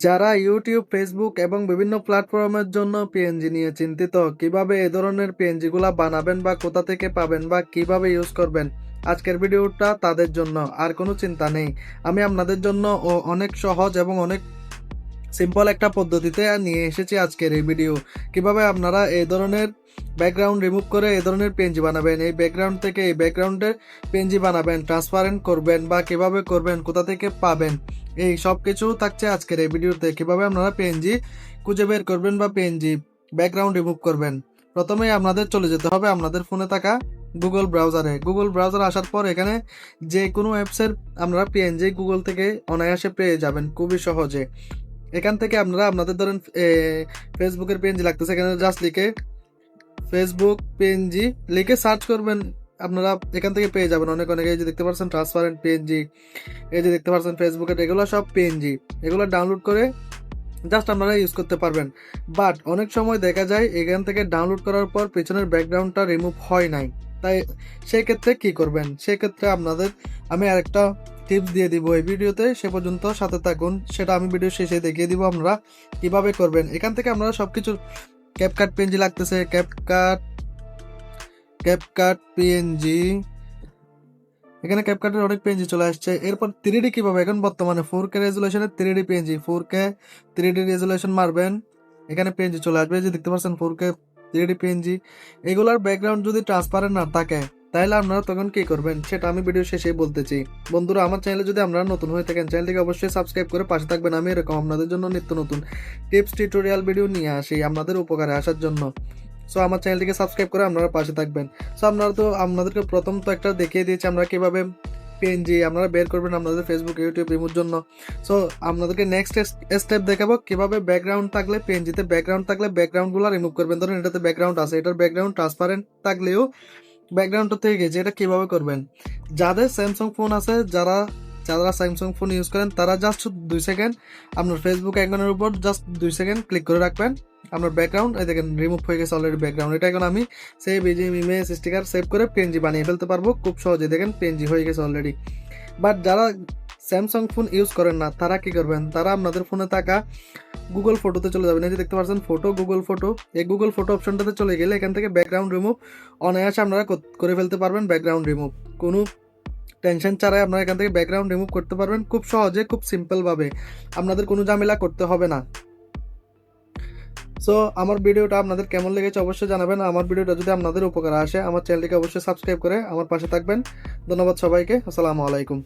যারা YouTube, Facebook এবং বিভিন্ন প্ল্যাটফর্মের জন্য পিএনজি নিয়ে চিন্তিত, কিভাবে এ ধরনের পিএনজি গুলা বানাবেন বা কোথা থেকে পাবেন বা কিভাবে ইউজ করবেন, আজকের ভিডিওটা তাদের জন্য। আর কোনো চিন্তা নেই, আমি আপনাদের জন্য অনেক সহজ এবং অনেক সিম্পল একটা পদ্ধতিতে নিয়ে এসেছি আজকের এই ভিডিও। কিভাবে আপনারা এই ধরনের ব্যাকগ্রাউন্ড রিমুভ করে এই ধরনের পেনজি বানাবেন, এই ব্যাকগ্রাউন্ড থেকে এই ব্যাকগ্রাউন্ডের পেনজি বানাবেন, ট্রান্সপারেন্ট করবেন বা কিভাবে করবেন, কোথা থেকে পাবেন, এই সব কিছু থাকছে আজকের এই ভিডিওতে। কিভাবে আপনারা পেনজি খুঁজে বের করবেন বা পেনজি ব্যাকগ্রাউন্ড রিমুভ করবেন। প্রথমেই আপনাদের চলে যেতে হবে আপনাদের ফোনে থাকা গুগল ব্রাউজারে। গুগল ব্রাউজার আসার পর এখানে যে কোনো অ্যাপসের আপনারা পিএনজি গুগল থেকে অনায়াসে পেয়ে যাবেন খুবই সহজে। এখান থেকে আপনারা আপনাদের ধরেন ফেসবুকের পেনজি লাগতেছে, এখানে জাস্ট লিখে ফেসবুক পেনজি লিখে সার্চ করবেন, আপনারা এখান থেকে পেয়ে যাবেন অনেক অনেক। এই যে দেখতে পাচ্ছেন ট্রান্সপারেন্ট পেনজি, এই যে দেখতে পাচ্ছেন ফেসবুকের, এগুলো সব পেনজি। এগুলো ডাউনলোড করে জাস্ট আপনারা ইউজ করতে পারবেন। বাট অনেক সময় দেখা যায় এখান থেকে ডাউনলোড করার পর পেছনের ব্যাকগ্রাউন্ডটা রিমুভ হয় নাই, তাই সেক্ষেত্রে কি করবেন, সেক্ষেত্রে আপনাদের আমি আরেকটা টিপস দিয়ে দিব এই ভিডিওতে, সে পর্যন্ত সাথে থাকুন। সেটা আমি ভিডিও শেষে দেখিয়ে দিব আপনারা কিভাবে করবেন। এখান থেকে আপনারা সবকিছু ক্যাপকাট পিএনজি লাগতেছে, ক্যাপকাট পিএনজি, এখানে ক্যাপকাটের অনেক পিএনজি চলে আসছে। এরপর 3D কিভাবে, এখন বর্তমানে 4K রেজুলেশনের 3D PNG, 4K 3D resolution মারবেন, এখানে পিএনজি চলে আসবে। যে দেখতে পাচ্ছেন 4K 3D পিএনজি। এগুলার ব্যাকগ্রাউন্ড যদি ট্রান্সপারেন্ট না থাকে তাহলে আপনারা তখন কি করবেন সেটা আমি ভিডিও শেষেই বলতেছি। বন্ধুরা, আমার চ্যানেলে যদি আপনারা নতুন হয়ে থাকেন, চ্যানেলটিকে অবশ্যই সাবস্ক্রাইব করে পাশে থাকবেন। আমি এরকম আপনাদের জন্য নিত্য নতুন টিপস টিউটোরিয়াল ভিডিও নিয়ে আসি আপনাদের উপকারে আসার জন্য। সো আমার চ্যানেলটিকে সাবস্ক্রাইব করে আপনারা পাশে থাকবেন। সো আপনাদেরকে প্রথম তো একটা দেখিয়ে দিয়েছি আমরা কিভাবে পিএনজি আপনারা বের করবেন আপনাদের ফেসবুক, ইউটিউব রিমুভ জন্য। সো আপনাদেরকে নেক্সট স্টেপ দেখাবো কিভাবে ব্যাকগ্রাউন্ড থাকলে, পিএনজিতে ব্যাকগ্রাউন্ড থাকলে ব্যাকগ্রাউন্ডগুলো রিমুভ করবেন। ধরুন এটাতে ব্যাকগ্রাউন্ড আছে, এটার ব্যাকগ্রাউন্ড ট্রান্সপারেন্ট থাকলেও ব্যাকগ্রাউন্ডটা থেকে গেছে, এটা কিভাবে করবেন। যাদের স্যামসাং ফোন আছে, যারা যারা স্যামসাং ফোন ইউজ করেন তারা জাস্ট 2 সেকেন্ড আপনার ফেসবুক আইকনের উপর জাস্ট 2 সেকেন্ড ক্লিক করে রাখবেন, আপনার ব্যাকগ্রাউন্ড এই দেখেন রিমুভ হয়ে গেছে অলরেডি ব্যাকগ্রাউন্ড। এটা এখন আমি সেভ ইমেজ স্টিকার সেভ করে পিএনজি বানিয়ে ফেলতে পারবো খুব সহজে। দেখেন পিএনজি হয়ে গেছে অলরেডি। বাট যারা স্যামসাং ফোন ইউজ করেন না তারা কি করবেন, তারা আপনাদের ফোনে থাকা গুগল ফটোতে চলে যাবেন। এই যে দেখতে পাচ্ছেন ফটো, গুগল ফটো, এই গুগল ফটো অপশনটাতে চলে গেলে এখান থেকে ব্যাকগ্রাউন্ড রিমুভ অনায়াসে আপনারা করে ফেলতে পারবেন। ব্যাকগ্রাউন্ড রিমুভ কোনো টেনশন ছাড়াই আপনারা এখান থেকে ব্যাকগ্রাউন্ড রিমুভ করতে পারবেন খুব সহজে, খুব সিম্পলভাবে, আপনাদের কোনো ঝামেলা করতে হবে না। সো আমার ভিডিওটা আপনাদের কেমন লেগেছে অবশ্যই জানাবেন। আমার ভিডিওটা যদি আপনাদের উপকার আসে আমার চ্যানেলটিকে অবশ্যই সাবস্ক্রাইব করে আমার পাশে থাকবেন। ধন্যবাদ সবাইকে, আসসালামু আলাইকুম।